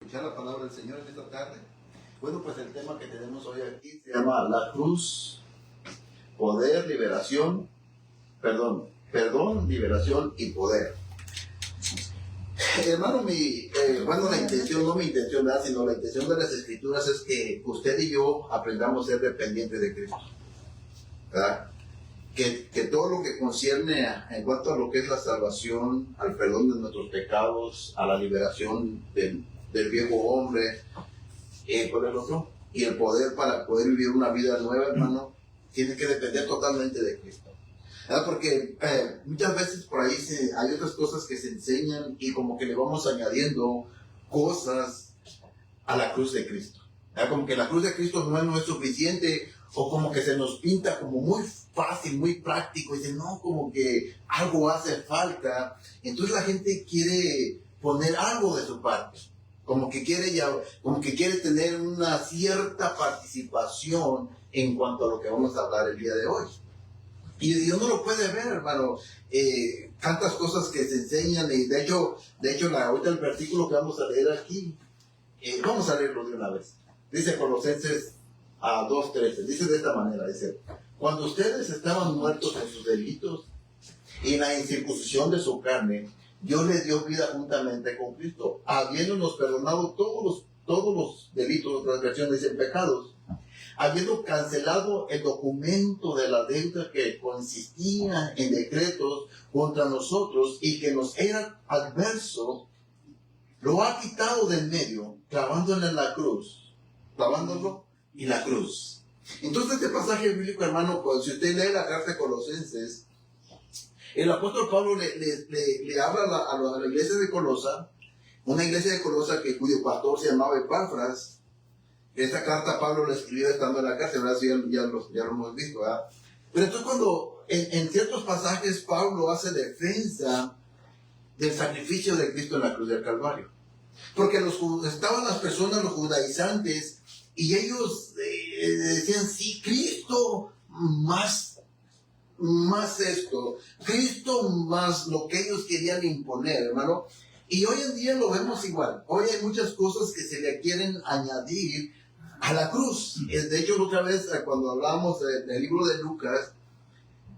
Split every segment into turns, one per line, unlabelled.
escuchar la palabra del Señor en esta tarde. Bueno, pues el tema que tenemos hoy aquí se llama la cruz, poder, liberación, perdón, liberación y poder. Hermano, la intención, no mi intención, ¿verdad? Sino la intención de las Escrituras es que usted y yo aprendamos a ser dependientes de Cristo, ¿verdad? Que todo lo que concierne en cuanto a lo que es la salvación, al perdón de nuestros pecados, a la liberación del viejo hombre, por el otro, y el poder para poder vivir una vida nueva, hermano, tiene que depender totalmente de Cristo. ¿Verdad? Porque muchas veces por ahí hay otras cosas que se enseñan y como que le vamos añadiendo cosas a la cruz de Cristo. ¿Verdad? Como que la cruz de Cristo no es suficiente, o como que se nos pinta como muy fácil, muy práctico, y dice, no, como que algo hace falta. Entonces la gente quiere poner algo de su parte, como que quiere tener una cierta participación en cuanto a lo que vamos a hablar el día de hoy. Y uno lo puede ver, hermano, tantas cosas que se enseñan, y de hecho ahorita el versículo que vamos a leer aquí, vamos a leerlo de una vez. Dice Colosenses 2:13, dice de esta manera, dice: cuando ustedes estaban muertos en sus delitos y en la incircuncisión de su carne, Dios les dio vida juntamente con Cristo, habiéndonos perdonado todos los delitos, transgresiones y pecados, habiendo cancelado el documento de la deuda que consistía en decretos contra nosotros y que nos era adverso, lo ha quitado del medio, clavándolo y la cruz. Entonces este pasaje bíblico, hermano, pues, si usted lee la carta de Colosenses, el apóstol Pablo le habla a la iglesia de Colosa, una iglesia de Colosa cuyo pastor se llamaba Epafras. Esta carta Pablo la escribió estando en la cárcel, ¿verdad? Ya lo hemos visto, ¿verdad? Pero entonces cuando en ciertos pasajes Pablo hace defensa del sacrificio de Cristo en la cruz del Calvario, porque estaban las personas, los judaizantes, y ellos decían, sí, Cristo más esto, Cristo más lo que ellos querían imponer, hermano. Y hoy en día lo vemos igual. Hoy hay muchas cosas que se le quieren añadir a la cruz. De hecho, otra vez, cuando hablamos del libro de Lucas,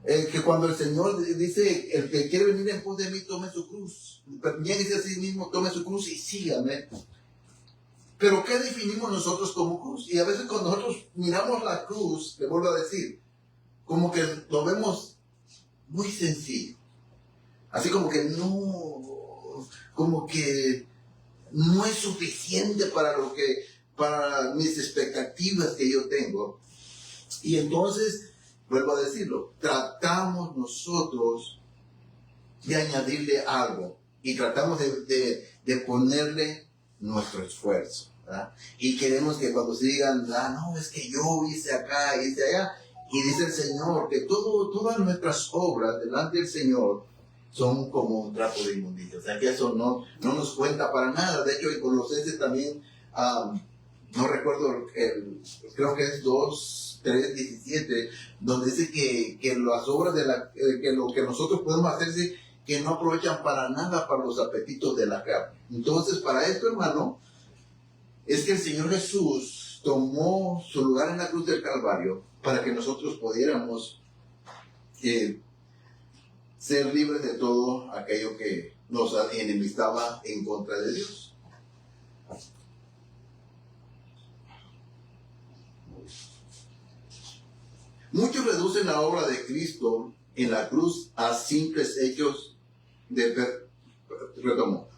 que cuando el Señor dice, el que quiere venir en pos de mí, tome su cruz. Niéguese a sí mismo, tome su cruz y sígame. Pero ¿qué definimos nosotros como cruz? Y a veces cuando nosotros miramos la cruz, le vuelvo a decir, como que lo vemos muy sencillo. Así como que no es suficiente para mis expectativas que yo tengo. Y entonces, vuelvo a decirlo, tratamos nosotros de añadirle algo y tratamos de ponerle nuestro esfuerzo, ¿verdad? Y queremos que cuando se digan, no, es que yo hice acá, hice allá, y dice el Señor que todas nuestras obras delante del Señor son como un trapo de inmundicia. O sea que eso no nos cuenta para nada. De hecho, en Colosenses también, no recuerdo, creo que es 2:3-17, donde dice que las obras que lo que nosotros podemos hacer, que no aprovechan para nada para los apetitos de la carne. Entonces, para esto, hermano, es que el Señor Jesús tomó su lugar en la cruz del Calvario para que nosotros pudiéramos ser libres de todo aquello que nos enemistaba en contra de Dios. Muchos reducen la obra de Cristo en la cruz a simples hechos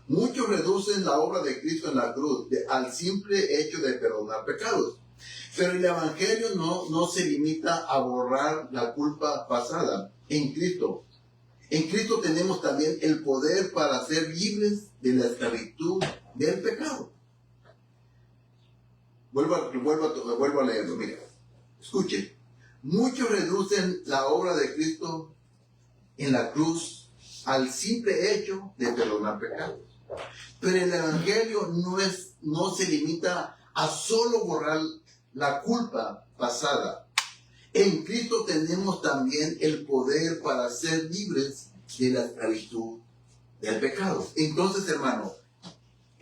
Muchos reducen la obra de Cristo en la cruz al simple hecho de perdonar pecados. Pero el Evangelio no se limita a borrar la culpa pasada. En Cristo tenemos también el poder para ser libres de la esclavitud del pecado. Vuelvo a leerlo, mira. Escuchen. Muchos reducen la obra de Cristo en la cruz al simple hecho de perdonar pecados. Pero el Evangelio no se limita a solo borrar la culpa pasada. En Cristo tenemos también el poder para ser libres de la esclavitud del pecado. Entonces, hermano,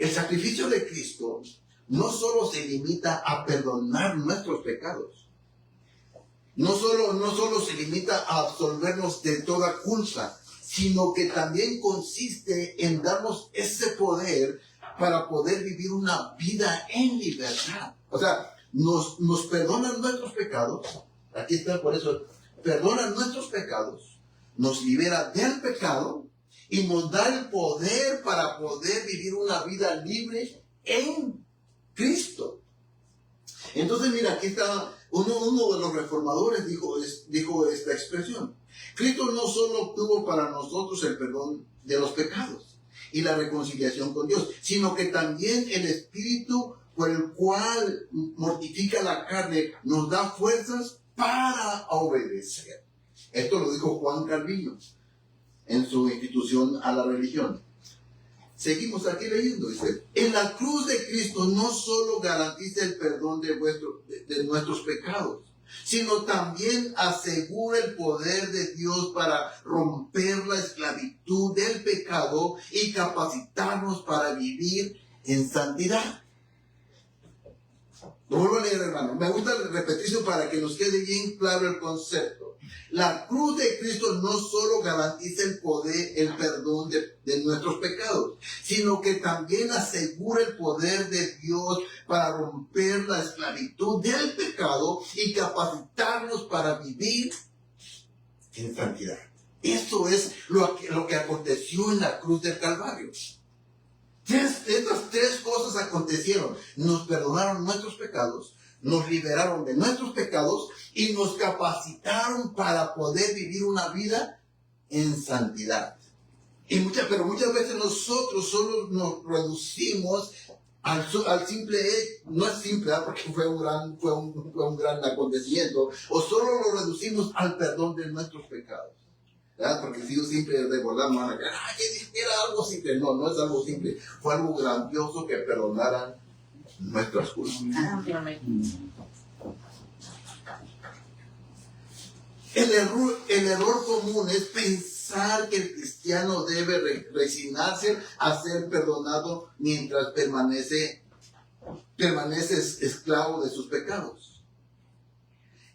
el sacrificio de Cristo no solo se limita a perdonar nuestros pecados, no solo se limita a absolvernos de toda culpa, sino que también consiste en darnos ese poder para poder vivir una vida en libertad. O sea, nos perdonan nuestros pecados, aquí está por eso, perdonan nuestros pecados, nos libera del pecado y nos da el poder para poder vivir una vida libre en Cristo. Entonces, mira, aquí está uno de los reformadores dijo esta expresión. Cristo no solo obtuvo para nosotros el perdón de los pecados y la reconciliación con Dios, sino que también el Espíritu por el cual mortifica la carne nos da fuerzas para obedecer. Esto lo dijo Juan Calvino en su Institución a la Religión. Seguimos aquí leyendo, dice, en la cruz de Cristo no solo garantiza el perdón de nuestros pecados, sino también asegura el poder de Dios para romper la esclavitud del pecado y capacitarnos para vivir en santidad. Lo vuelvo a leer, hermano. Me gusta repetirlo para que nos quede bien claro el concepto. La cruz de Cristo no solo garantiza el poder, el perdón de nuestros pecados, sino que también asegura el poder de Dios para romper la esclavitud del pecado y capacitarnos para vivir en santidad. Eso es lo que aconteció en la cruz del Calvario. Estas tres cosas acontecieron. Nos perdonaron nuestros pecados, nos liberaron de nuestros pecados y nos capacitaron para poder vivir una vida en santidad. Pero muchas veces nosotros solo nos reducimos al simple, no es simple, porque fue un gran acontecimiento, o solo lo reducimos al perdón de nuestros pecados. ¿Verdad? Porque si yo siempre recordamos, van a creer, que era algo simple. No, no es algo simple. Fue algo grandioso que perdonaran nuestras culpas. El error común es pensar que el cristiano debe resignarse a ser perdonado mientras permanece esclavo de sus pecados.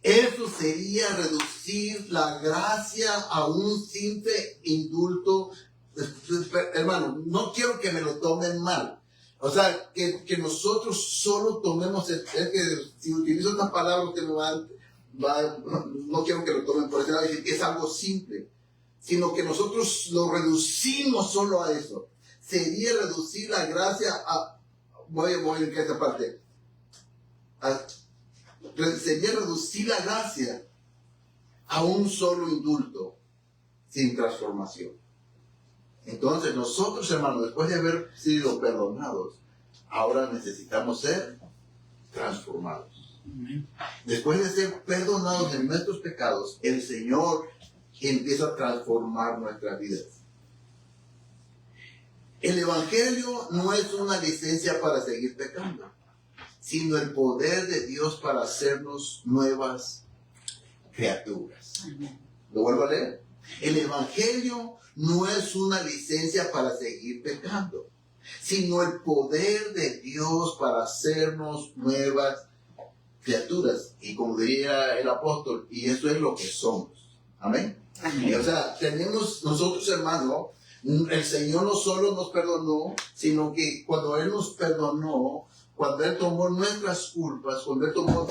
Eso sería reducir la gracia a un simple indulto. Hermano, no quiero que me lo tomen mal. O sea, que nosotros solo tomemos, es que si utilizo estas palabras, usted me no quiero que lo tomen por eso, va a decir que es algo simple, sino que nosotros lo reducimos solo a eso. Sería reducir la gracia a, voy a ir a esta parte, sería reducir la gracia a un solo indulto sin transformación. Entonces nosotros, hermanos, después de haber sido perdonados, ahora necesitamos ser transformados. Después de ser perdonados de nuestros pecados, el Señor empieza a transformar nuestras vidas. El Evangelio no es una licencia para seguir pecando, sino el poder de Dios para hacernos nuevas criaturas. ¿Lo vuelvo a leer? El Evangelio no es una licencia para seguir pecando, sino el poder de Dios para hacernos nuevas criaturas. Y como diría el apóstol, y eso es lo que somos. Amén. Amén. O sea, tenemos nosotros, hermano, el Señor no solo nos perdonó, sino que cuando Él nos perdonó, cuando Él tomó nuestras culpas, cuando Él tomó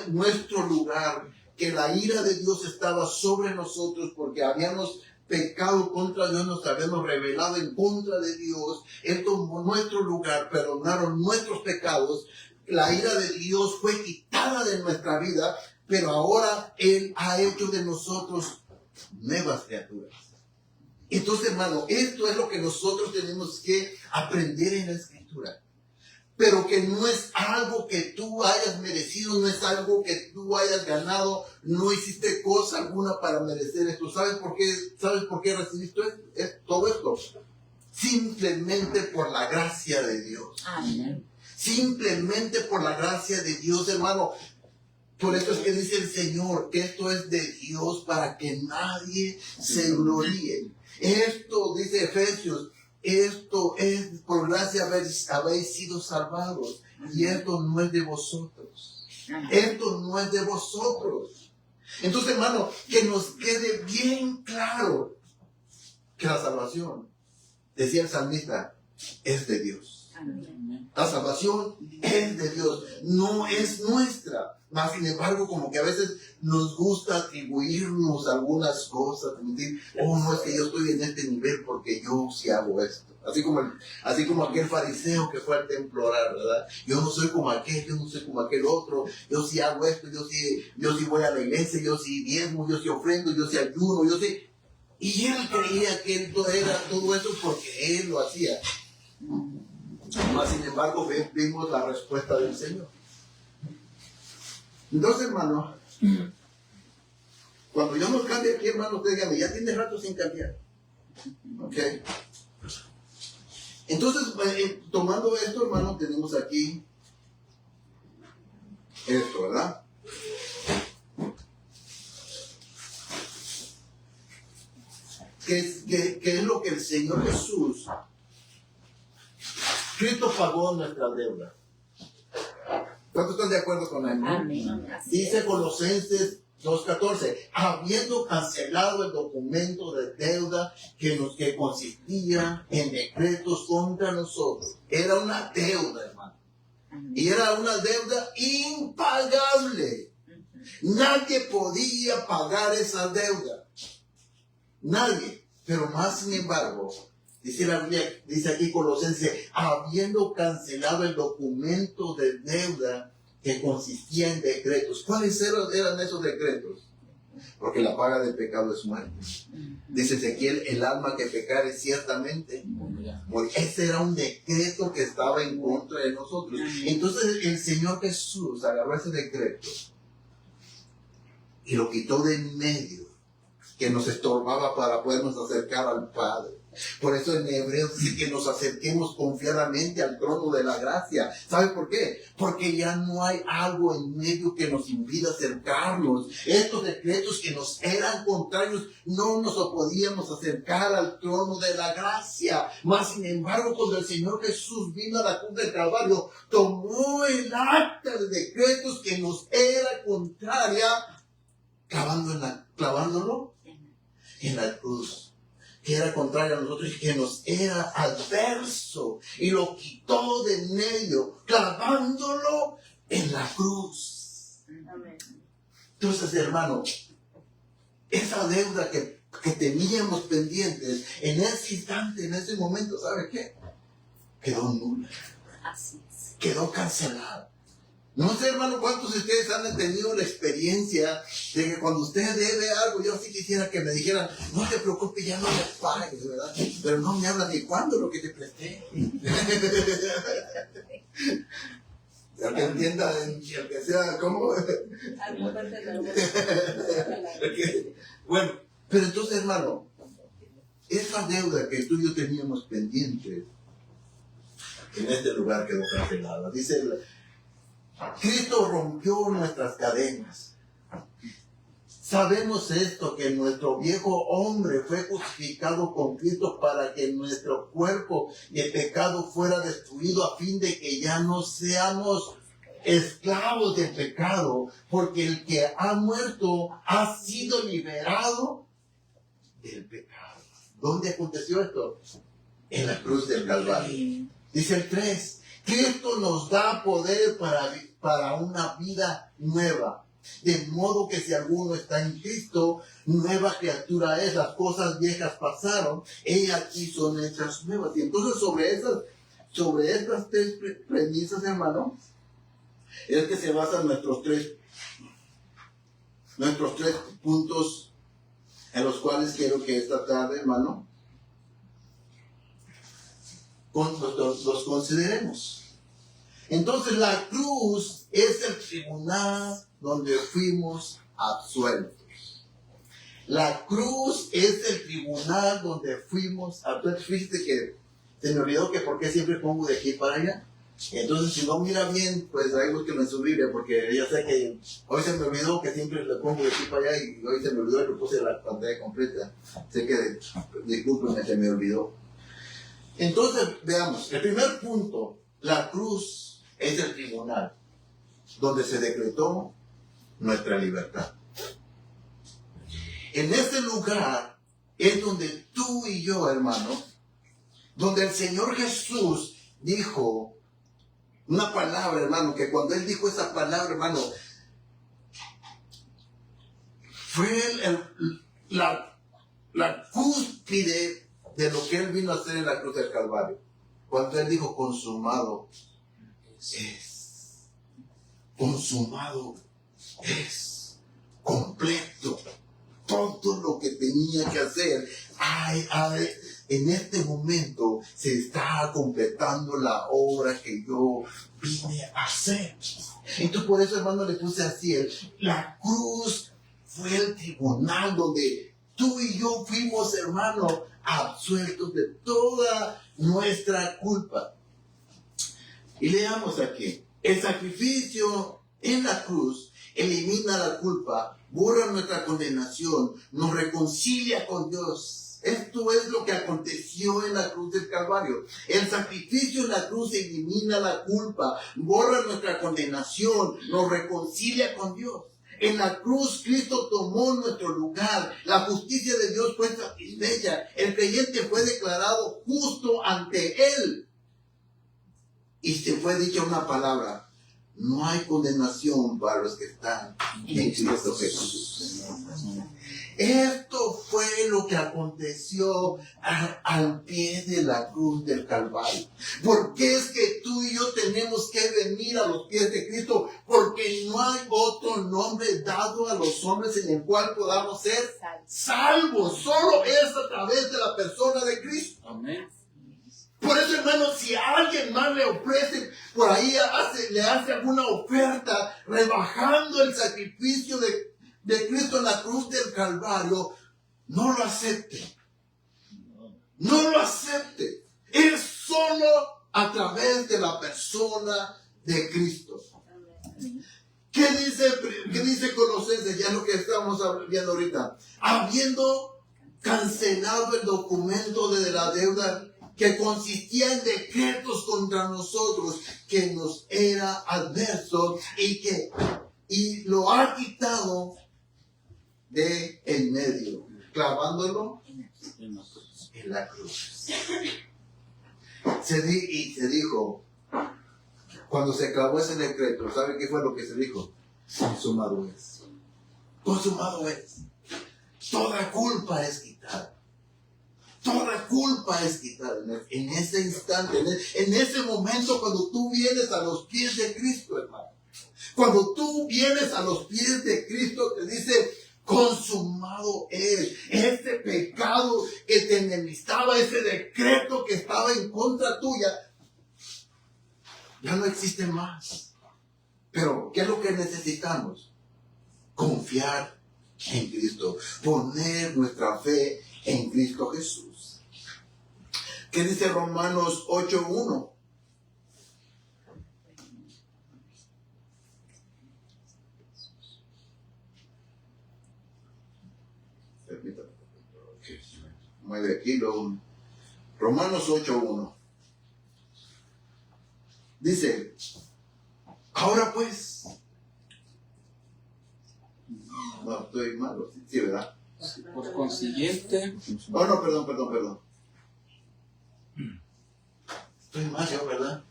nuestro lugar, que la ira de Dios estaba sobre nosotros porque habíamos pecado contra Dios, nos habíamos rebelado en contra de Dios, Él tomó nuestro lugar, perdonaron nuestros pecados, la ira de Dios fue quitada de nuestra vida, pero ahora Él ha hecho de nosotros nuevas criaturas. Entonces, hermano, esto es lo que nosotros tenemos que aprender en la Escritura. Pero que no es algo que tú hayas merecido, no es algo que tú hayas ganado, no hiciste cosa alguna para merecer esto. ¿Sabes por qué recibiste todo esto? Simplemente por la gracia de Dios. Amén. Simplemente por la gracia de Dios, hermano. Por eso es que dice el Señor que esto es de Dios para que nadie se gloríe. Esto, dice Efesios, esto es por gracia habéis sido salvados. Y esto no es de vosotros. Esto no es de vosotros. Entonces, hermano, que nos quede bien claro que la salvación, decía el salmista, es de Dios. La salvación es de Dios, no es nuestra. Más sin embargo, como que a veces nos gusta atribuirnos algunas cosas, decir, oh, no es que yo estoy en este nivel porque yo sí hago esto. Así como aquel fariseo que fue al templo a orar, ¿verdad? Yo no soy como aquel, yo no soy como aquel otro, yo sí hago esto, yo sí voy a la iglesia, yo sí diezmo, yo sí ofrendo, yo sí ayuno, yo sí. Y él creía que él era todo eso porque él lo hacía. Más sin embargo, vimos la respuesta del Señor. Entonces, hermano, cuando yo no cambie aquí, hermano, usted dígame, ya tiene rato sin cambiar. ¿Ok? Entonces, tomando esto, hermano, tenemos aquí esto, ¿verdad? ¿Qué es lo que el Señor Jesús, Cristo pagó nuestra deuda? ¿Cuántos están de acuerdo con él?
Amén.
Dice Colosenses 2:14, habiendo cancelado el documento de deuda que consistía en decretos contra nosotros. Era una deuda, hermano. Y era una deuda impagable. Nadie podía pagar esa deuda. Nadie. Pero más sin embargo, dice la Biblia, dice aquí Colosenses, habiendo cancelado el documento de deuda que consistía en decretos. ¿Cuáles eran esos decretos? Porque la paga del pecado es muerte. Dice Ezequiel, el alma que pecare ciertamente morirá. Ese era un decreto que estaba en contra de nosotros. Entonces el Señor Jesús agarró ese decreto y lo quitó de en medio, que nos estorbaba para podernos acercar al Padre. Por eso en Hebreos dice que nos acerquemos confiadamente al trono de la gracia. ¿Sabe por qué? Porque ya no hay algo en medio que nos impida acercarnos. Estos decretos que nos eran contrarios no nos podíamos acercar al trono de la gracia. Mas sin embargo, cuando el Señor Jesús vino a la cruz del Calvario, tomó el acta de decretos que nos era contraria, clavándolo en la cruz, que era contrario a nosotros y que nos era adverso, y lo quitó de en medio, clavándolo en la cruz.
Amén.
Entonces, hermano, esa deuda que teníamos pendientes, en ese instante, en ese momento, ¿sabe qué? Quedó nula.
Así es.
Quedó cancelada. No sé, hermano, cuántos de ustedes han tenido la experiencia de que cuando usted debe algo, yo sí quisiera que me dijeran, no te preocupes, ya no me pagues, ¿verdad? Pero no me hablan de cuándo lo que te presté. Ya que entienda, el que sea, ¿cómo? Bueno, pero entonces, hermano, esa deuda que tú y yo teníamos pendiente, en este lugar quedó cancelada. Dice, Cristo rompió nuestras cadenas. Sabemos esto, que nuestro viejo hombre fue crucificado con Cristo para que nuestro cuerpo de pecado fuera destruido, a fin de que ya no seamos esclavos del pecado, porque el que ha muerto ha sido liberado del pecado. ¿Dónde aconteció esto? En la cruz del Calvario. Dice el 3, Cristo nos da poder para una vida nueva. De modo que si alguno está en Cristo, nueva criatura es. Las cosas viejas pasaron, aquí son hechas nuevas. Y entonces sobre estas tres premisas, hermano, es que se basan nuestros tres puntos en los cuales quiero que esta tarde, hermano, los consideremos. Entonces la cruz es el tribunal donde fuimos absueltos. La cruz es el tribunal donde fuimos absueltos. Fíjate que se me olvidó que por qué siempre pongo de aquí para allá. Entonces si no mira bien, pues ahí búsquenlo en su Biblia, porque ya sé que hoy se me olvidó que siempre le pongo de aquí para allá, y hoy se me olvidó que puse la pantalla completa. Sé que, discúlpenme, se me olvidó. Entonces, veamos, el primer punto, la cruz es el tribunal donde se decretó nuestra libertad. En ese lugar es donde tú y yo, hermano, donde el Señor Jesús dijo una palabra, hermano, que cuando Él dijo esa palabra, hermano, fue la cúspide de lo que Él vino a hacer en la cruz del Calvario. Cuando Él dijo, consumado es. Consumado es. Completo. Todo lo que tenía que hacer. En este momento se está completando la obra que yo vine a hacer. Entonces por eso, hermano, le puse así, la cruz fue el tribunal donde tú y yo fuimos, hermano, absueltos de toda nuestra culpa. Y leamos aquí, el sacrificio en la cruz elimina la culpa, borra nuestra condenación, nos reconcilia con Dios. Esto es lo que aconteció en la cruz del Calvario. El sacrificio en la cruz elimina la culpa, borra nuestra condenación, nos reconcilia con Dios. En la cruz Cristo tomó nuestro lugar. La justicia de Dios fue satisfecha. El creyente fue declarado justo ante Él. Y se fue dicha una palabra. No hay condenación para los que están en Cristo Jesús. Esto fue lo que aconteció al pie de la cruz del Calvario. ¿Por qué es que tú y yo tenemos que venir a los pies de Cristo? Porque no hay otro nombre dado a los hombres en el cual podamos ser salvos. Solo es a través de la persona de Cristo. Amén. Por eso, hermano, si a alguien más le ofrece, por ahí le hace alguna oferta, rebajando el sacrificio de Cristo en la cruz del Calvario, no lo acepte. No lo acepte. Es solo a través de la persona de Cristo. ¿Qué dice Colosenses? Ya es lo que estamos viendo ahorita. Habiendo cancelado el documento de la deuda que consistía en decretos contra nosotros, que nos era adverso y lo ha quitado de en medio, clavándolo en la cruz. Se dijo, cuando se clavó ese decreto, ¿sabe qué fue lo que se dijo? Consumado es. Consumado es. Toda culpa es quitada. Toda culpa es quitada en ese instante, en ese momento cuando tú vienes a los pies de Cristo, hermano. Cuando tú vienes a los pies de Cristo, te dice, consumado es. Este pecado que te enemistaba, ese decreto que estaba en contra tuya, ya no existe más. Pero, ¿qué es lo que necesitamos? Confiar en Cristo, poner nuestra fe en Cristo Jesús. ¿Qué dice Romanos 8:1? Permítame. Mueve aquí Romanos 8:1. Dice, ahora pues, no, estoy malo, sí, ¿verdad?
Por consiguiente,
Oh, no, perdón. Estoy mal yo, ¿verdad?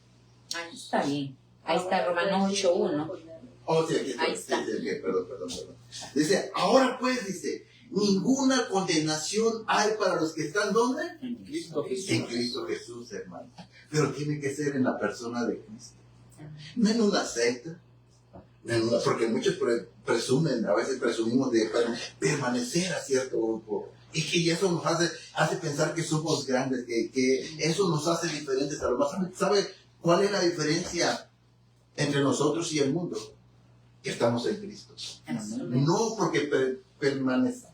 Ahí está bien. Ahí está Romanos 8:1.
Oh, sí, aquí está.
Ahí está.
Sí, perdón. Dice, ahora pues, dice, ninguna condenación hay para los que están, ¿dónde?
en Cristo Jesús.
En Cristo Jesús, hermano. Pero tiene que ser en la persona de Cristo. No en una secta. Porque muchos presumen, a veces presumimos de permanecer a cierto grupo. Y eso nos hace pensar que somos grandes, que eso nos hace diferentes a los demás. ¿Sabe cuál es la diferencia entre nosotros y el mundo? Que estamos en Cristo. No porque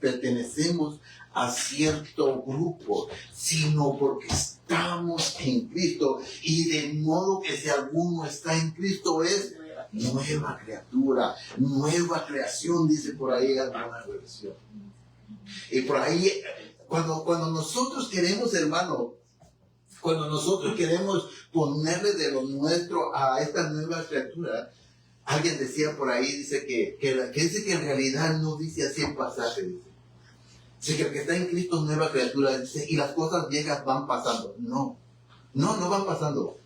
pertenecemos a cierto grupo, sino porque estamos en Cristo. Y de modo que si alguno está en Cristo es nueva criatura, nueva creación, dice por ahí alguna versión. Y por ahí, cuando nosotros queremos, hermano, Cuando nosotros queremos ponerle de lo nuestro a esta nueva criatura, alguien decía por ahí, dice que dice que en realidad no dice así en pasaje, dice que el que está en Cristo es nueva criatura, dice, y las cosas viejas van pasando. No van pasando.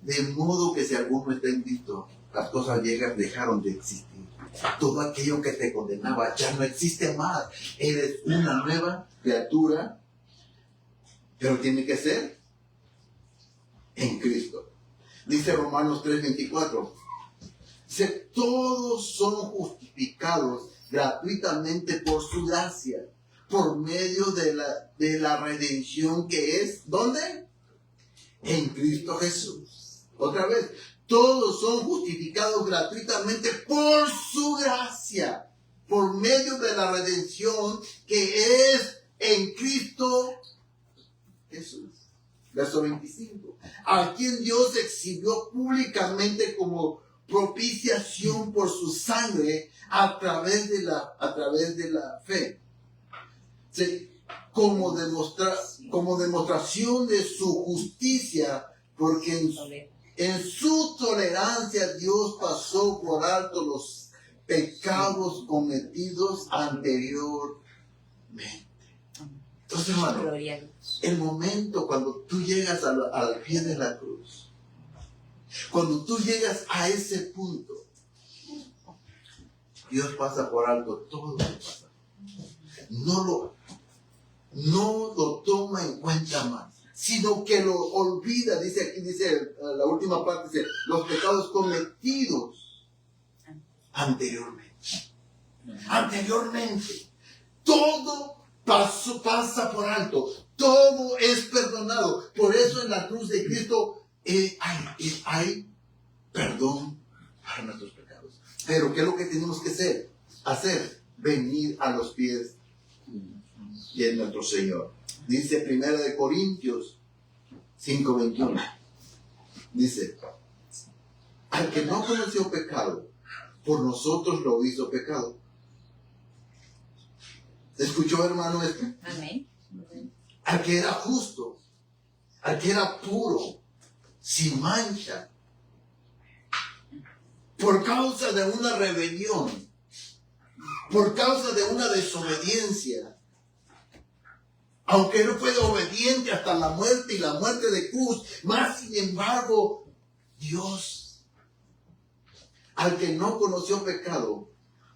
De modo que si alguno está en Cristo, las cosas viejas dejaron de existir. Todo aquello que te condenaba ya no existe más. Eres una nueva criatura, pero tiene que ser en Cristo. Dice Romanos 3:24. Dice, todos son justificados gratuitamente por su gracia, por medio de la redención que es, ¿dónde? En Cristo Jesús. Otra vez, todos son justificados gratuitamente por su gracia, por medio de la redención que es en Cristo Jesús. Verso 25. A quien Dios exhibió públicamente como propiciación por su sangre a través de la fe. Sí, como demostración de su justicia, porque en su tolerancia Dios pasó por alto los pecados cometidos anteriormente. Entonces, hermano, el momento cuando tú llegas al pie de la cruz, cuando tú llegas a ese punto, Dios pasa por alto todo lo que pasa. No lo toma en cuenta más, sino que lo olvida. Dice aquí, dice la última parte, dice, los pecados cometidos anteriormente. Todo pasa por alto. Todo es perdonado. Por eso en la cruz de Cristo hay perdón para nuestros pecados. Pero ¿qué es lo que tenemos que hacer? Venir a los pies de nuestro Señor. Dice 1 Corintios 5:21. Dice, al que no conoció pecado, por nosotros lo hizo pecado. ¿Escuchó, hermano, esto?
Amén.
Al que era justo, al que era puro, sin mancha, por causa de una rebelión, por causa de una desobediencia, aunque él fue obediente hasta la muerte y la muerte de cruz, más sin embargo, Dios, al que no conoció pecado,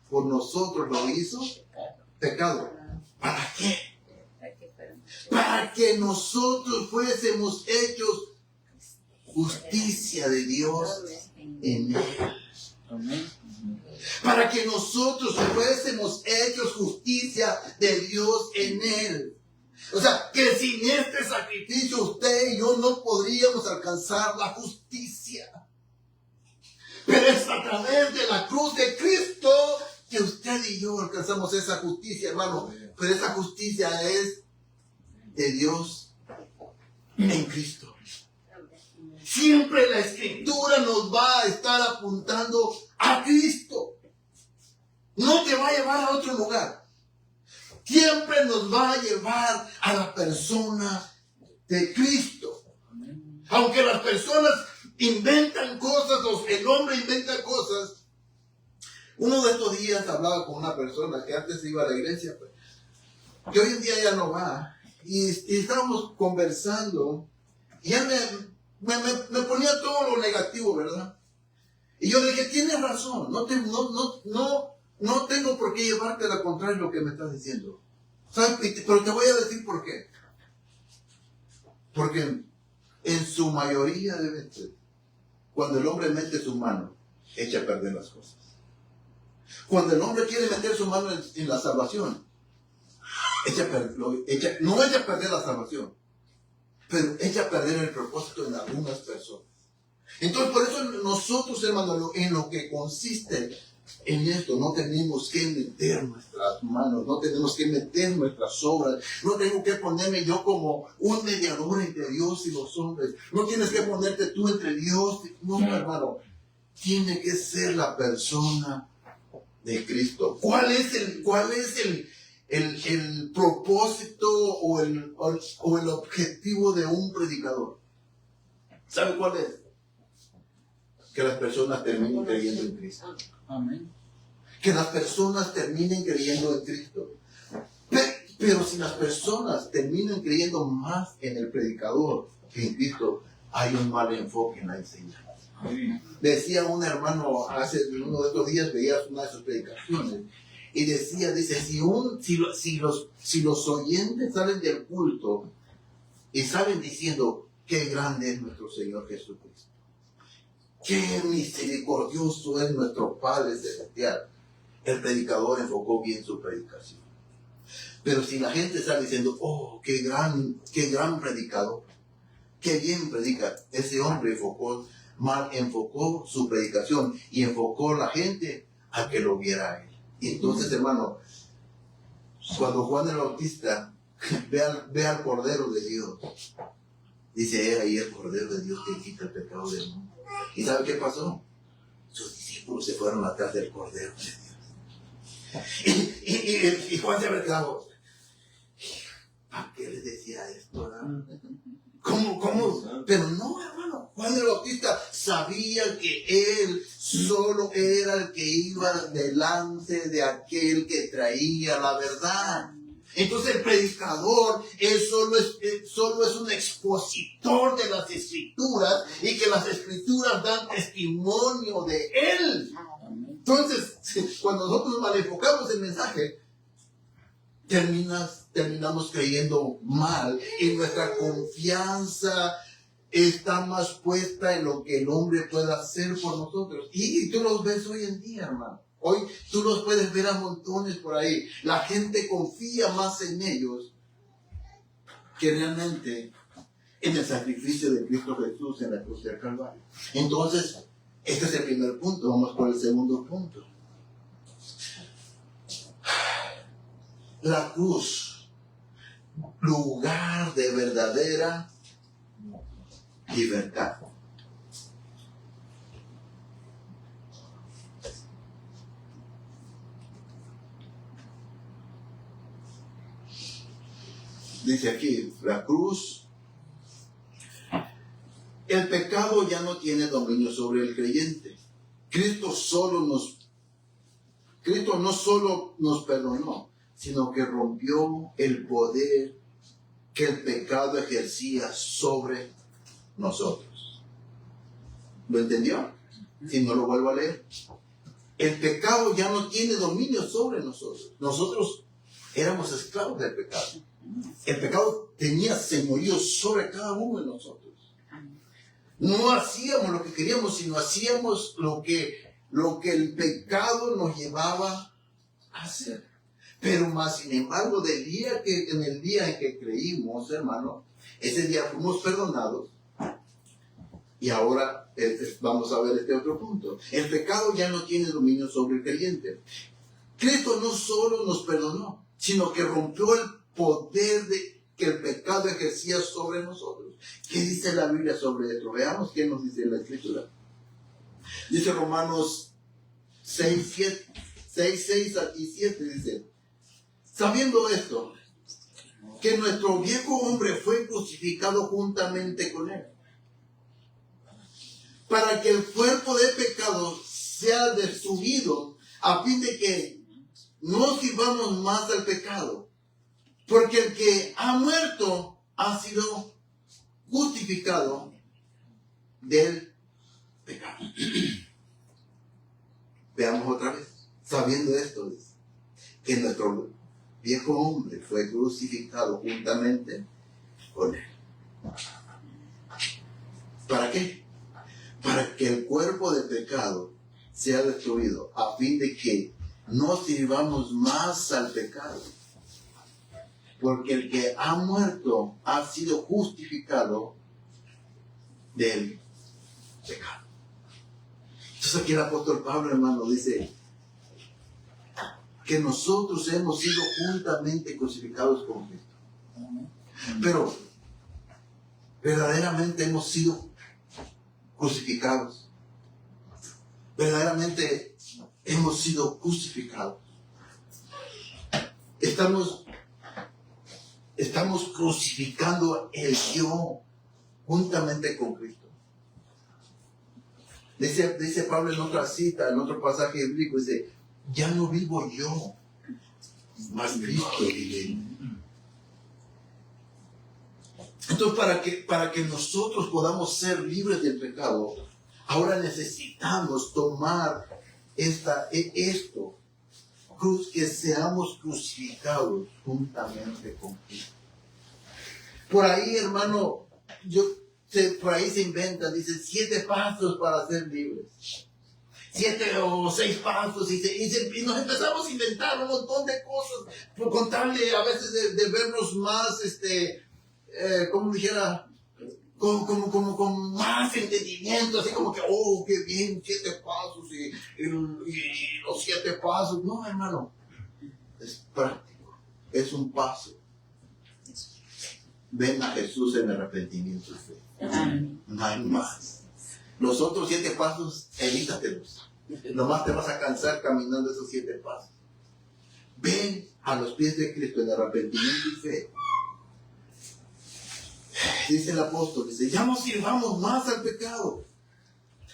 por nosotros lo hizo pecado. ¿Para qué? Para que nosotros fuésemos hechos justicia de Dios en él. Para que nosotros fuésemos hechos justicia de Dios en él. O sea, que sin este sacrificio usted y yo no podríamos alcanzar la justicia. Pero es a través de la cruz de Cristo que usted y yo alcanzamos esa justicia, hermano. Pero esa justicia es de Dios en Cristo. Siempre la Escritura nos va a estar apuntando a Cristo. No te va a llevar a otro lugar. Siempre nos va a llevar a la persona de Cristo. Aunque las personas inventan cosas, el hombre inventa cosas. Uno de estos días hablaba con una persona que antes iba a la iglesia, pues, que hoy en día ya no va. Y estábamos conversando y él me ponía todo lo negativo, ¿verdad? Y yo le dije, tienes razón, no tengo por qué llevarte a la contraria lo que me estás diciendo. ¿Sabes? Pero te voy a decir por qué. Porque en su mayoría de veces, cuando el hombre mete su mano, echa a perder las cosas. Cuando el hombre quiere meter su mano en la salvación, no echa a perder la salvación, pero echa a perder el propósito en algunas personas. Entonces, por eso nosotros, hermano, en lo que consiste en esto, no tenemos que meter nuestras manos, no tenemos que meter nuestras obras, no tengo que ponerme yo como un mediador entre Dios y los hombres, no tienes que ponerte tú entre Dios, no, hermano, tiene que ser la persona de Cristo. ¿Cuál es el propósito o el objetivo de un predicador. ¿Sabe cuál es? Que las personas terminen creyendo en Cristo.
Amén.
Que las personas terminen creyendo en Cristo. Pero si las personas terminan creyendo más en el predicador que en Cristo, hay un mal enfoque en la enseñanza. Decía un hermano hace uno de estos días, veía una de sus predicaciones, y dice, si los oyentes salen del culto y salen diciendo, qué grande es nuestro Señor Jesucristo, qué misericordioso es nuestro Padre Celestial, el predicador enfocó bien su predicación. Pero si la gente está diciendo, oh, qué gran predicador, qué bien predica, ese hombre enfocó su predicación y enfocó a la gente a que lo viera a él. Y entonces, hermano, cuando Juan el Bautista ve al Cordero de Dios, dice, ahí el Cordero de Dios que quita el pecado del mundo. ¿Y sabe qué pasó? Sus discípulos se fueron atrás del Cordero de Dios. Y Juan se había quedado, ¿para qué les decía esto? ¿Cómo? Pero no, hermano. Juan el Bautista sabía que él solo era el que iba delante de aquel que traía la verdad. Entonces el predicador solo es un expositor de las Escrituras y que las Escrituras dan testimonio de él. Entonces, cuando nosotros mal enfocamos el mensaje, terminamos creyendo mal y nuestra confianza está más puesta en lo que el hombre pueda hacer por nosotros. Y tú los ves hoy en día, hermano. Hoy tú los puedes ver a montones por ahí. La gente confía más en ellos que realmente en el sacrificio de Cristo Jesús en la cruz del Calvario. Entonces, este es el primer punto. Vamos por el segundo punto. La cruz, lugar de verdadera libertad. Dice aquí, la cruz, el pecado ya no tiene dominio sobre el creyente. Cristo no solo nos perdonó, sino que rompió el poder que el pecado ejercía sobre nosotros. ¿Lo entendió? Si no lo vuelvo a leer. El pecado ya no tiene dominio sobre nosotros. Nosotros éramos esclavos del pecado. El pecado tenía señorío sobre cada uno de nosotros. No hacíamos lo que queríamos, sino hacíamos lo que el pecado nos llevaba a hacer. Pero más sin embargo, en el día en que creímos, hermano, ese día fuimos perdonados. Y ahora vamos a ver este otro punto. El pecado ya no tiene dominio sobre el creyente. Cristo no solo nos perdonó, sino que rompió el poder que el pecado ejercía sobre nosotros. ¿Qué dice la Biblia sobre esto? Veamos qué nos dice la Escritura. Dice Romanos 6, 6 y 7, dice, sabiendo esto, que nuestro viejo hombre fue crucificado juntamente con él, para que el cuerpo de pecado sea destruido, a fin de que no sirvamos más al pecado, porque el que ha muerto ha sido justificado del pecado. Veamos otra vez, sabiendo esto, que nuestro viejo hombre fue crucificado juntamente con él. ¿Para qué? Para que el cuerpo de pecado sea destruido, a fin de que no sirvamos más al pecado. Porque el que ha muerto ha sido justificado del pecado. Entonces aquí el apóstol Pablo, hermano, dice que nosotros hemos sido juntamente crucificados con Cristo. Pero verdaderamente hemos sido crucificados. Verdaderamente hemos sido crucificados. estamos crucificando el yo juntamente con Cristo. Dice Pablo en otra cita, en otro pasaje bíblico, dice, ya no vivo yo, mas Cristo vive en mí. Entonces, para que nosotros podamos ser libres del pecado, ahora necesitamos tomar esto, que seamos crucificados juntamente con Cristo. Por ahí, hermano, por ahí se inventan, dicen 7 pasos para ser libres. 7 o 6 pasos y nos empezamos a inventar un montón de cosas por contarle a veces de vernos más, como dijera, con más entendimiento, así como que, oh, qué bien, 7 pasos y los 7 pasos. No, hermano, es práctico, es un paso. Ven a Jesús en arrepentimiento y fe. No hay más. Los otros 7 pasos, evítatelos. Nomás te vas a cansar caminando esos 7 pasos. Ven a los pies de Cristo en arrepentimiento y fe. Dice el apóstol, dice, ya no sirvamos más al pecado.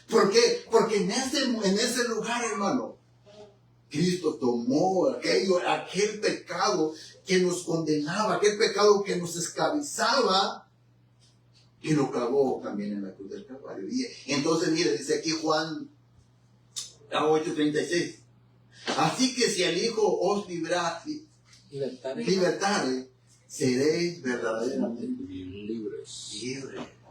¿Por qué? Porque en ese lugar, hermano, Cristo tomó aquel pecado que nos condenaba, aquel pecado que nos esclavizaba, y lo clavó también en la cruz del Calvario. Y entonces, mire, dice aquí Juan 8:36. Así que si el Hijo os libertare, seréis verdaderamente libres.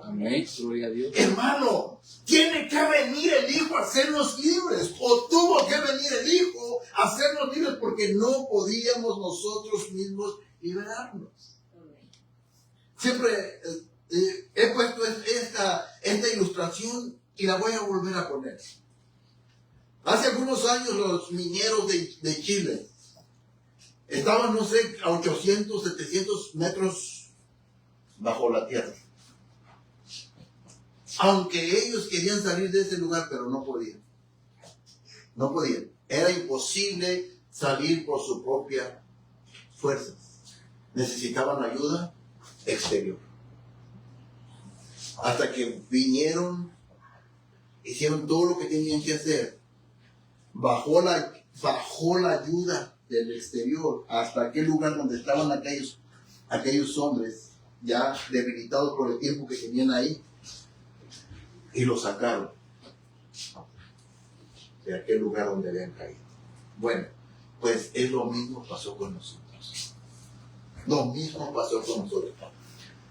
Amén, gloria a Dios.
Hermano, tiene que venir el Hijo a hacernos libres, o tuvo que venir el Hijo a hacernos libres, porque no podíamos nosotros mismos liberarnos. Siempre he puesto esta ilustración y la voy a volver a poner. Hace algunos años los mineros de Chile estaban, no sé, a 800, 700 metros bajo la tierra. Aunque ellos querían salir de ese lugar, pero no podían. No podían. Era imposible salir por su propia fuerza. Necesitaban ayuda exterior. Hasta que vinieron, hicieron todo lo que tenían que hacer. Bajó la ayuda del exterior hasta aquel lugar donde estaban aquellos hombres ya debilitados por el tiempo que tenían ahí, y los sacaron de aquel lugar donde habían caído. Bueno, pues es lo mismo pasó con nosotros. Lo mismo pasó con nosotros.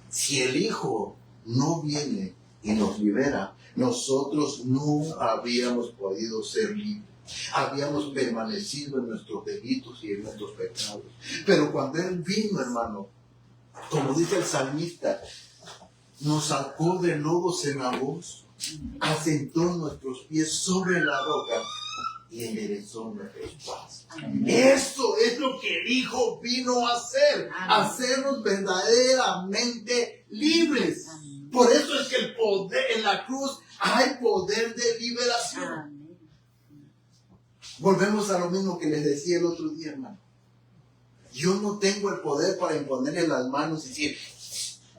Si el Hijo no viene y nos libera, nosotros no habíamos podido ser libres. Habíamos permanecido en nuestros delitos y en nuestros pecados. Pero cuando Él vino, hermano, como dice el salmista, nos sacó del lodo cenagoso, asentó nuestros pies sobre la roca y enderezó nuestros pasos. Eso es lo que el Hijo vino a hacer, hacernos verdaderamente libres. Por eso es que el poder en la cruz hay poder de liberación. Volvemos a lo mismo que les decía el otro día, hermano. Yo no tengo el poder para imponerle las manos y decir,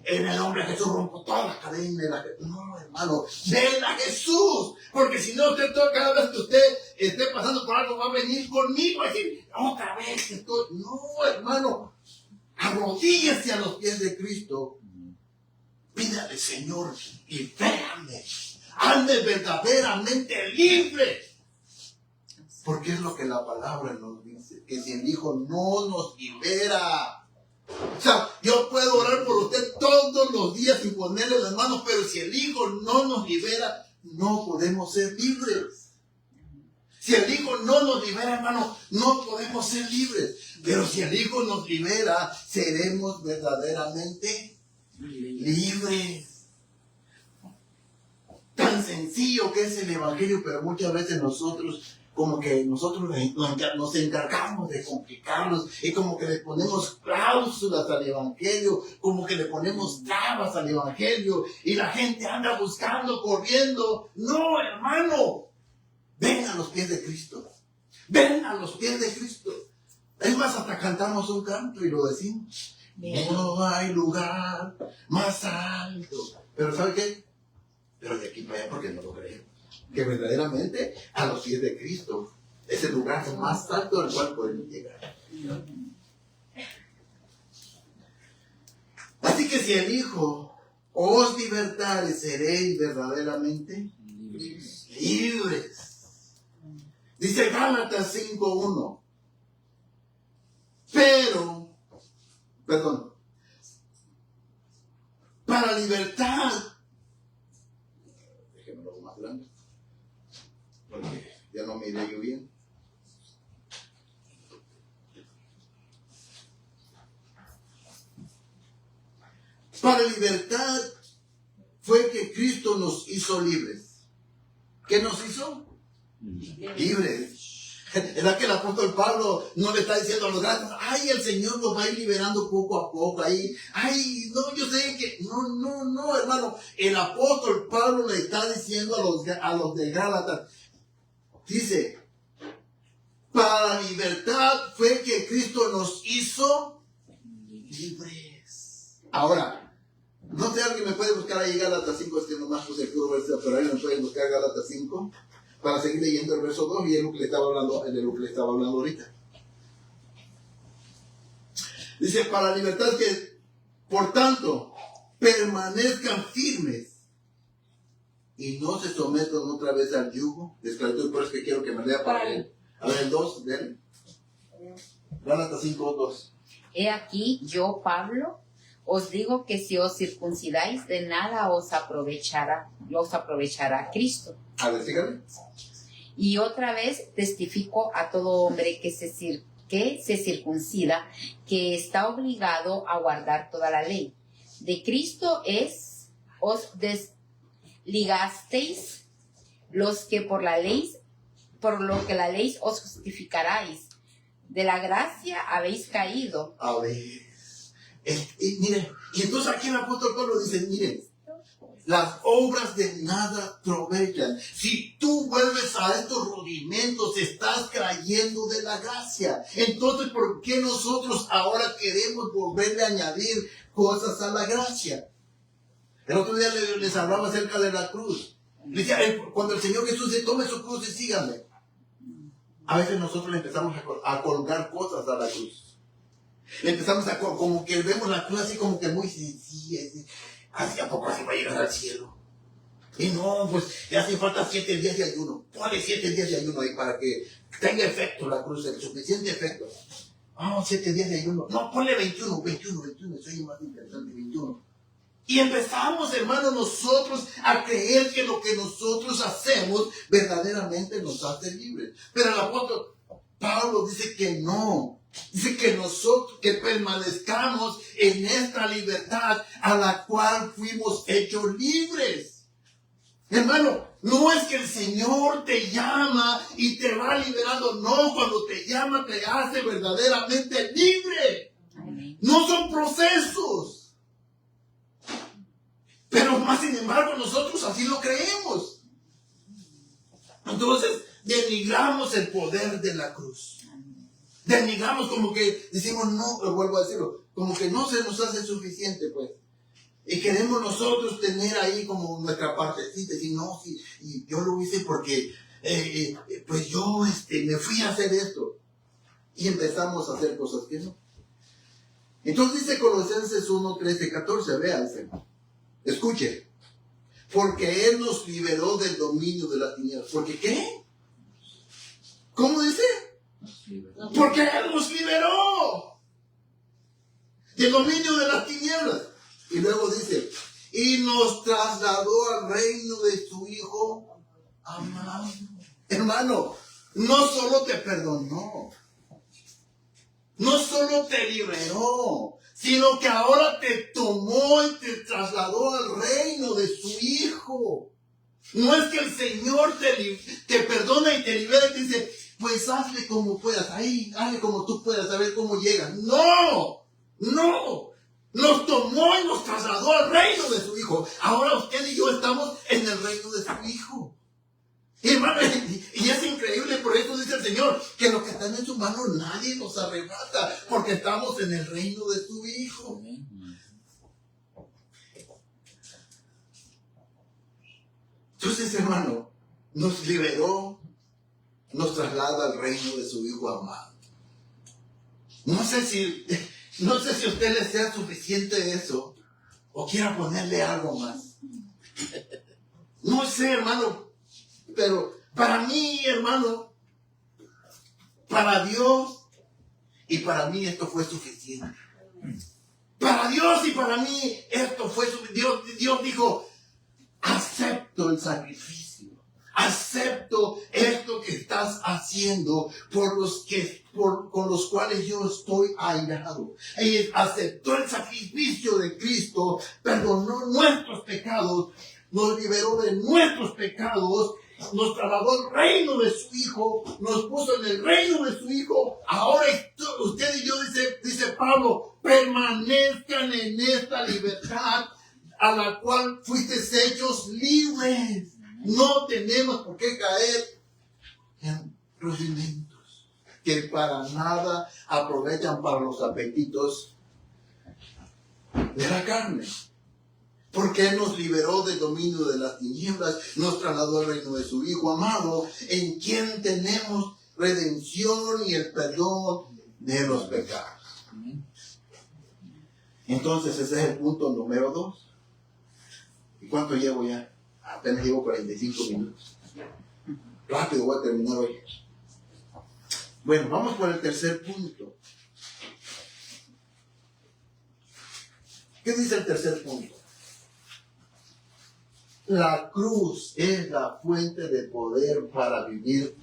en el nombre de Jesús rompo todas las cadenas. No, hermano, ven a Jesús. Porque si no, cada vez que usted esté pasando por algo, va a venir conmigo a decir, otra vez que estoy. No, hermano, arrodíllese a los pies de Cristo. Pídale, Señor, y véame. Ande verdaderamente libre. Porque es lo que la palabra nos dice, que si el Hijo no nos libera. O sea, yo puedo orar por usted todos los días y ponerle las manos, pero si el Hijo no nos libera, no podemos ser libres. Si el Hijo no nos libera, hermano, no podemos ser libres. Pero si el Hijo nos libera, seremos verdaderamente libres. Tan sencillo que es el Evangelio, pero muchas veces nosotros nos encargamos de complicarlos y como que le ponemos cláusulas al Evangelio, como que le ponemos trabas al Evangelio y la gente anda buscando, corriendo. No, hermano, ven a los pies de Cristo. Ven a los pies de Cristo. Es más, hasta cantamos un canto y lo decimos. No hay lugar más alto. Pero ¿sabe qué? Pero de aquí para allá porque no lo creemos. Que verdaderamente a los pies de Cristo es el lugar más alto al cual podemos llegar. Así que si el Hijo os libertare, seréis verdaderamente libres. Dice Gálatas 5:1. Para libertad. Déjenmelo más grande, porque ya no miré yo bien. Para libertad fue que Cristo nos hizo libres. ¿Qué nos hizo? Libres. ¿Verdad que el apóstol Pablo no le está diciendo a los grandes, ay, el Señor nos va a ir liberando poco a poco ahí? Ay, no, yo sé que... No, hermano. El apóstol Pablo le está diciendo a los de Gálatas, dice, para libertad fue que Cristo nos hizo libres. Ahora, no sé, alguien me puede buscar ahí Gálatas 5, es que nomás puse el puro verso, pero ahí me pueden buscar Gálatas 5. Para seguir leyendo el verso 2 y es lo que le estaba hablando, de lo que le estaba hablando ahorita. Dice, para libertad que, por tanto, permanezcan firmes y no se sometan otra vez al yugo de esclavitud. Por eso que quiero que me lea para él. A ver, el 2 de él. Gálatas 5:2.
He aquí, yo, Pablo, os digo que si os circuncidáis, de nada os aprovechará Cristo.
A ver, sígame.
Y otra vez testifico a todo hombre que se circuncida, que está obligado a guardar toda la ley. De Cristo os desligasteis los que por lo que la ley os justificaráis. De la gracia habéis caído.
A ver. Miren, y entonces aquí el apóstol Pablo dice, miren, las obras de nada aprovechan. Si tú vuelves a estos rudimentos, estás cayendo de la gracia. Entonces, ¿por qué nosotros ahora queremos volverle a añadir cosas a la gracia? El otro día les hablaba acerca de la cruz. Les decía, cuando el Señor Jesús dice, tome su cruz y síganme. A veces nosotros le empezamos a colgar cosas a la cruz. Le empezamos a, como que vemos la cruz así como que muy sencilla. Así a poco así va a llegar al cielo. Y no, pues le hacen falta 7 días de ayuno. Ponle 7 días de ayuno ahí para que tenga efecto la cruz, el suficiente efecto. 7 días de ayuno. No, ponle 21, soy más interesante, 21. Y empezamos, hermanos, nosotros a creer que lo que nosotros hacemos verdaderamente nos hace libres. Pero el apóstol Pablo dice que no. Dice que nosotros, que permanezcamos en esta libertad a la cual fuimos hechos libres. Hermano, no es que el Señor te llama y te va liberando. No, cuando te llama te hace verdaderamente libre. No son procesos. Pero más sin embargo nosotros así lo creemos. Entonces denigramos el poder de la cruz. Denigramos, como que decimos, no, lo vuelvo a decirlo, como que no se nos hace suficiente, pues. Y queremos nosotros tener ahí como nuestra partecita, decir, no, sí, y yo lo hice porque, pues yo me fui a hacer esto. Y empezamos a hacer cosas que no. Entonces dice Colosenses 1, 13, 14, véanse. Escuche. Porque Él nos liberó del dominio de las tinieblas. ¿Porque qué? ¿Cómo dice? Porque Él nos liberó del dominio de las tinieblas. Y luego dice, y nos trasladó al reino de su Hijo amado. Hermano, no solo te perdonó, no solo te liberó, sino que ahora te tomó y te trasladó al reino de su Hijo. No es que el Señor te perdona y te libera y te dice, pues hazle como puedas, ahí, hazle como tú puedas, a ver cómo llegas. No, nos tomó y nos trasladó al reino de su Hijo. Ahora usted y yo estamos en el reino de su Hijo. Y hermano, y es increíble, por eso dice el el Señor que lo que está en su mano nadie nos arrebata, porque estamos en el reino de su Hijo. Entonces, hermano, nos liberó, nos traslada al reino de su Hijo amado. No sé si a usted le sea suficiente eso, o quiera ponerle algo más. No sé, hermano, pero para mí, hermano, para Dios y para mí esto fue suficiente. Para Dios y para mí esto fue suficiente. Dios dijo, acepto el sacrificio, acepto esto que estás haciendo con los cuales yo estoy airado. Él aceptó el sacrificio de Cristo, perdonó nuestros pecados, nos liberó de nuestros pecados, nos trasladó al reino de su Hijo, nos puso en el reino de su Hijo. Ahora usted y yo, dice Pablo, permanezcan en esta libertad a la cual fuisteis hechos libres. No tenemos por qué caer en rudimentos que para nada aprovechan para los apetitos de la carne. Porque Él nos liberó del dominio de las tinieblas, nos trasladó al reino de su Hijo amado, en quien tenemos redención y el perdón de los pecados. Entonces ese es el punto número 2. ¿Y cuánto llevo ya? Apenas llevo 45 minutos. Rápido, voy a terminar hoy. Bueno, vamos por el tercer punto. ¿Qué dice el tercer punto? La cruz es la fuente de poder para vivir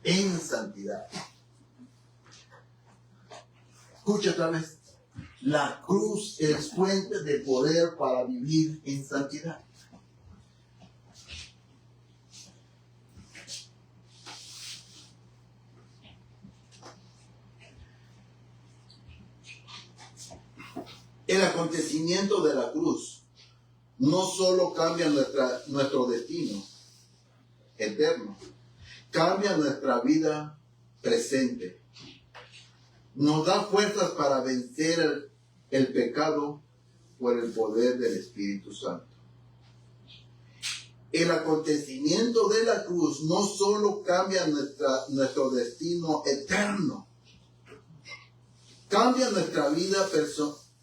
en santidad. Escucha otra vez. La cruz es fuente de poder para vivir en santidad. El acontecimiento de la cruz no solo cambia nuestro destino eterno, cambia nuestra vida presente. Nos da fuerzas para vencer el pecado por el poder del Espíritu Santo. El acontecimiento de la cruz no solo cambia nuestro destino eterno, cambia nuestra vida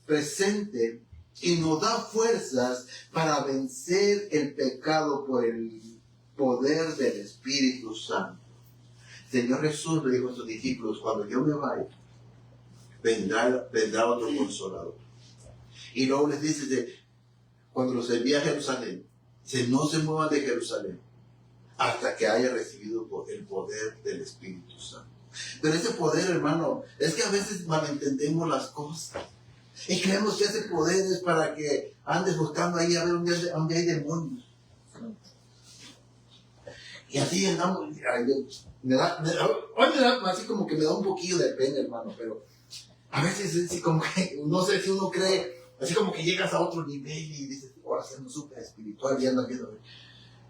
presente y nos da fuerzas para vencer el pecado por el poder del Espíritu Santo. Señor Jesús le dijo a sus discípulos, cuando yo me vaya, vendrá otro consolador. Y luego les dice, cuando los envía a Jerusalén, no se muevan de Jerusalén hasta que haya recibido el poder del Espíritu Santo. Pero ese poder, hermano, es que a veces malentendemos las cosas. Y creemos que ese poder es para que andes buscando ahí a ver dónde hay demonios. Y así andamos. Hoy me da así como que me da un poquillo de pena, hermano, pero a veces es así como que, no sé si uno cree, así como que llegas a otro nivel y dices, ahora siendo súper espiritual y andas viendo,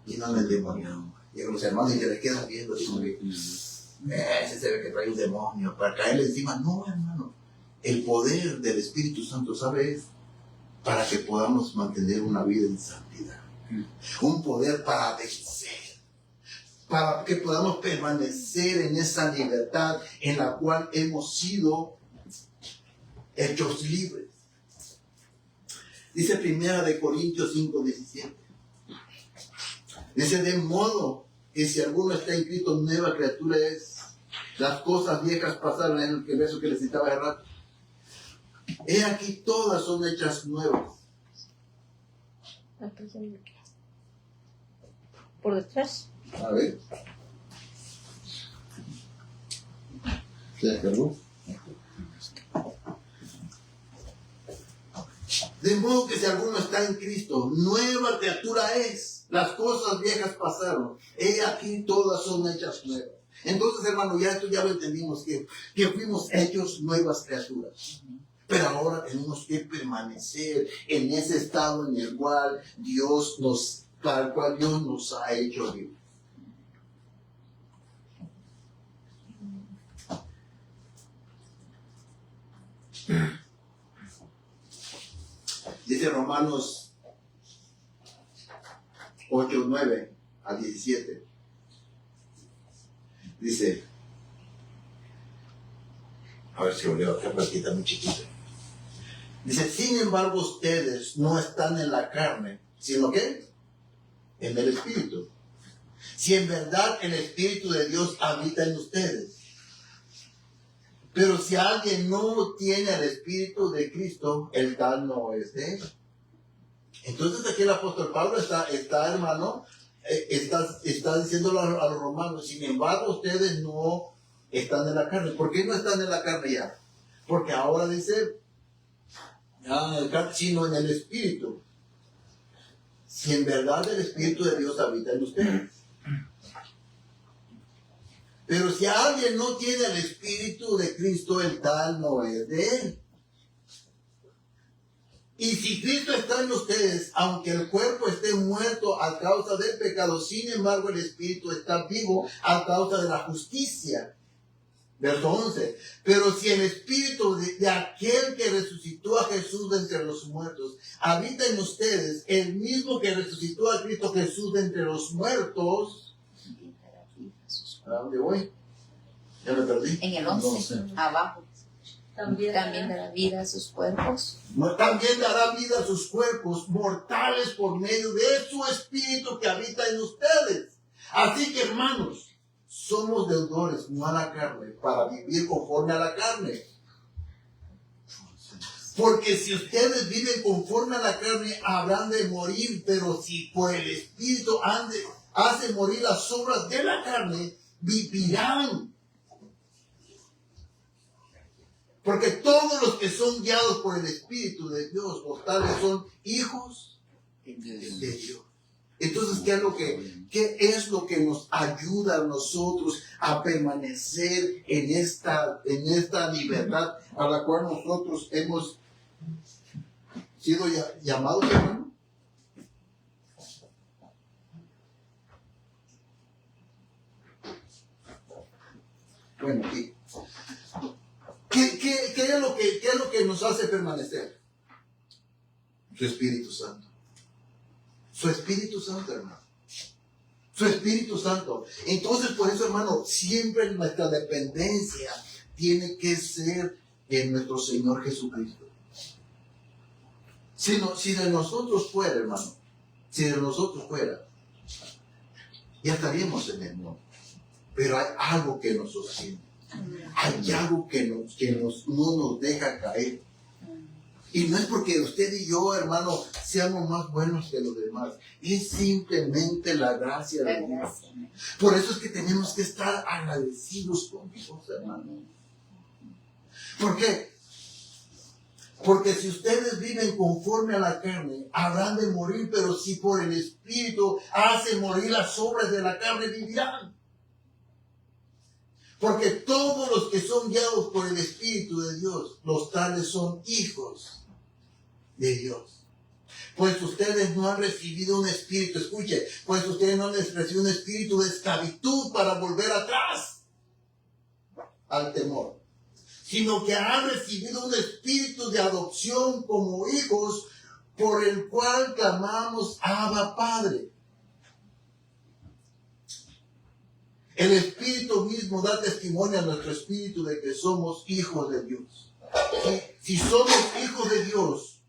y no el demonio. Llegan los hermanos y se les quedan viendo, así como que, ese se ve que trae un demonio, para caerle encima. No, hermano. El poder del Espíritu Santo, ¿sabes? Para que podamos mantener una vida en santidad. Un poder para vencer. Para que podamos permanecer en esa libertad en la cual hemos sido hechos libres. Dice 1 Corintios 5:17. Dice, de modo que si alguno está en Cristo, nueva criatura es. Las cosas viejas pasaron, en el verso que les citaba hace rato. He aquí, todas son hechas nuevas.
Por detrás.
A ver. ¿Se descargó? De modo que si alguno está en Cristo, nueva criatura es. Las cosas viejas pasaron. He aquí, todas son hechas nuevas. Entonces, hermano, esto ya lo entendimos, que fuimos hechos nuevas criaturas. Pero ahora tenemos que permanecer en ese estado en el cual para el cual Dios nos ha hecho vivir. Dice Romanos 8, 9 a 17. Dice, a ver si lo leo, acá platita muy chiquita. Dice, sin embargo ustedes no están en la carne, sino que en el Espíritu. Si en verdad el Espíritu de Dios habita en ustedes. Pero si alguien no tiene el Espíritu de Cristo, el tal no es de él. Entonces aquí el apóstol Pablo está hermano, está diciéndolo a los romanos, sin embargo ustedes no están en la carne. ¿Por qué no están en la carne ya? Porque ahora dice, sino en el Espíritu. Si en verdad el Espíritu de Dios habita en ustedes. Pero si alguien no tiene el Espíritu de Cristo, el tal no es de él. Y si Cristo está en ustedes, aunque el cuerpo esté muerto a causa del pecado, sin embargo el Espíritu está vivo a causa de la justicia. Verso 11. Pero si el Espíritu de aquel que resucitó a Jesús de entre los muertos habita en ustedes, el mismo que resucitó a Cristo Jesús de entre los muertos, ¿a dónde voy? Ya me perdí.
En el 11, abajo. También dará vida a sus cuerpos.
También dará vida a sus cuerpos mortales por medio de su Espíritu que habita en ustedes. Así que, hermanos, somos deudores, no a la carne, para vivir conforme a la carne. Porque si ustedes viven conforme a la carne, habrán de morir, pero si por el Espíritu hace morir las obras de la carne, vivirán. Porque todos los que son guiados por el Espíritu de Dios, los tales son hijos de Dios. Entonces, ¿qué es lo que nos ayuda a nosotros a permanecer en esta libertad a la cual nosotros hemos sido llamados, hermano? Bueno, aquí. ¿Qué es lo que nos hace permanecer? Su Espíritu Santo. Su Espíritu Santo, hermano. Su Espíritu Santo. Entonces, por eso, hermano, siempre nuestra dependencia tiene que ser en nuestro Señor Jesucristo. Si de nosotros fuera, hermano, si de nosotros fuera, ya estaríamos en el mundo. Pero hay algo que nos sostiene. Hay algo que no nos deja caer. Y no es porque usted y yo, hermano, seamos más buenos que los demás. Es simplemente la gracia de Dios. Por eso es que tenemos que estar agradecidos con Dios, hermano. ¿Por qué? Porque si ustedes viven conforme a la carne, habrán de morir, pero si por el Espíritu hace morir las obras de la carne, vivirán. Porque todos los que son guiados por el Espíritu de Dios, los tales son hijos de Dios. Pues ustedes no han recibido un espíritu, escuche, pues ustedes no han recibido un espíritu de esclavitud para volver atrás al temor, sino que han recibido un espíritu de adopción como hijos, por el cual clamamos Abba Padre. El Espíritu mismo da testimonio a nuestro espíritu de que somos hijos de Dios. Si somos hijos de Dios,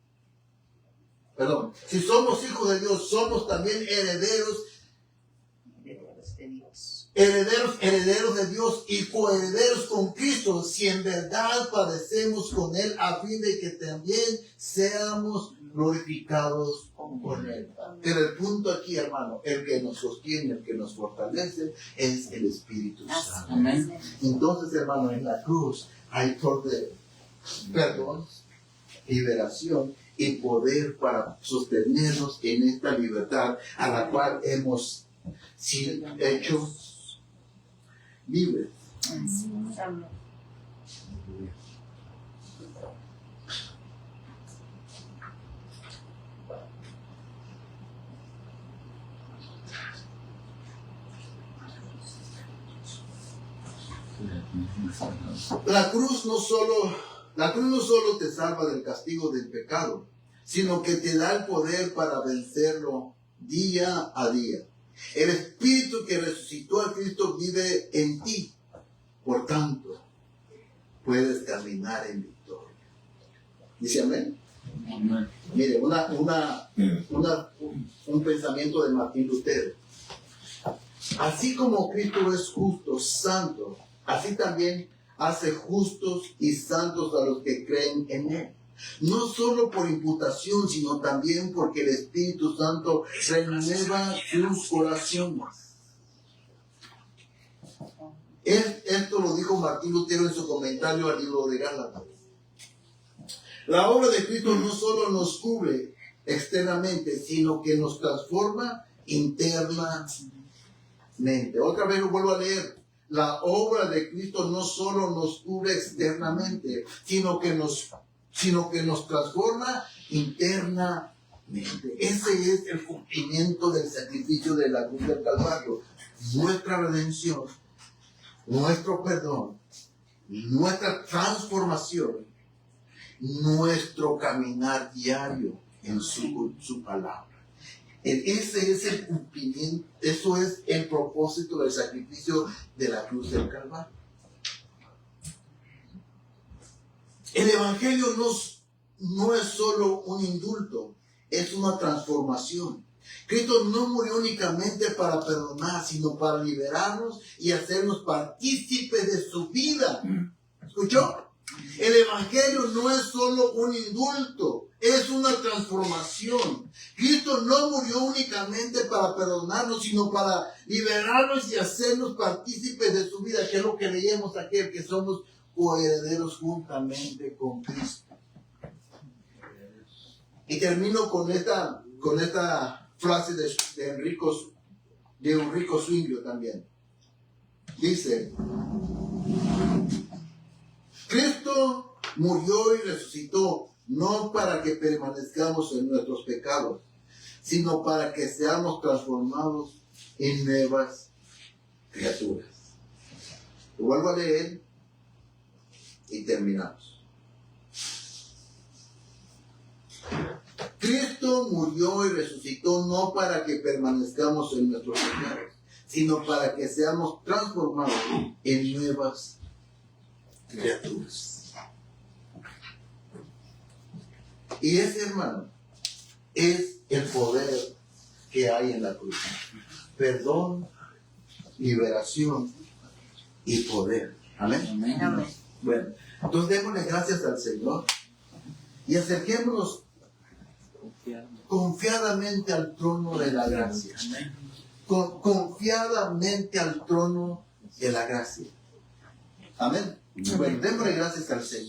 si somos hijos de Dios, somos también herederos de Dios y coherederos con Cristo, si en verdad padecemos con Él, a fin de que también seamos glorificados con Él. Pero el punto aquí, hermano, el que nos sostiene, el que nos fortalece, es el Espíritu Santo.
Amén.
Entonces, hermano, en la cruz hay poder, perdón, liberación y poder para sostenernos en esta libertad a la cual hemos sido hechos libres. La cruz no solo La cruz no solo te salva del castigo del pecado, sino que te da el poder para vencerlo día a día. El Espíritu que resucitó a Cristo vive en ti. Por tanto, puedes caminar en victoria. ¿Dice amén?
Amén.
Mire, un pensamiento de Martín Lutero. Así como Cristo es justo, santo, así también hace justos y santos a los que creen en Él. No solo por imputación, sino también porque el Espíritu Santo renueva sus corazones. Esto lo dijo Martín Lutero en su comentario al libro de Gálatas. La obra de Cristo no solo nos cubre externamente, sino que nos transforma internamente. Otra vez lo vuelvo a leer. La obra de Cristo no solo nos cubre externamente, sino que nos transforma internamente. Ese es el cumplimiento del sacrificio de la cruz del Calvario. Nuestra redención, nuestro perdón, nuestra transformación, nuestro caminar diario en su palabra. Ese es el cumplimiento, eso es el propósito del sacrificio de la cruz del Calvario. El Evangelio no es solo un indulto, es una transformación. Cristo no murió únicamente para perdonar, sino para liberarnos y hacernos partícipes de su vida. ¿Escuchó? El Evangelio no es solo un indulto, es una transformación. Cristo no murió únicamente para perdonarnos, sino para liberarnos y hacernos partícipes de su vida, que es lo que leíamos aquí, que somos coherederos juntamente con Cristo. Y termino con esta frase de Enrico Zwinglio también. Dice: Cristo murió y resucitó no para que permanezcamos en nuestros pecados, sino para que seamos transformados en nuevas criaturas. Lo vuelvo a leer y terminamos. Cristo murió y resucitó no para que permanezcamos en nuestros pecados, sino para que seamos transformados en nuevas criaturas. Y ese, hermano, es el poder que hay en la cruz. Perdón, liberación y poder. Amén.
Amén.
Amén.
Bueno, entonces démosle gracias al Señor y acerquémonos confiadamente al trono de la gracia.
Amén.
Confiadamente al trono de la gracia. Amén. Bueno, démosle gracias al Señor.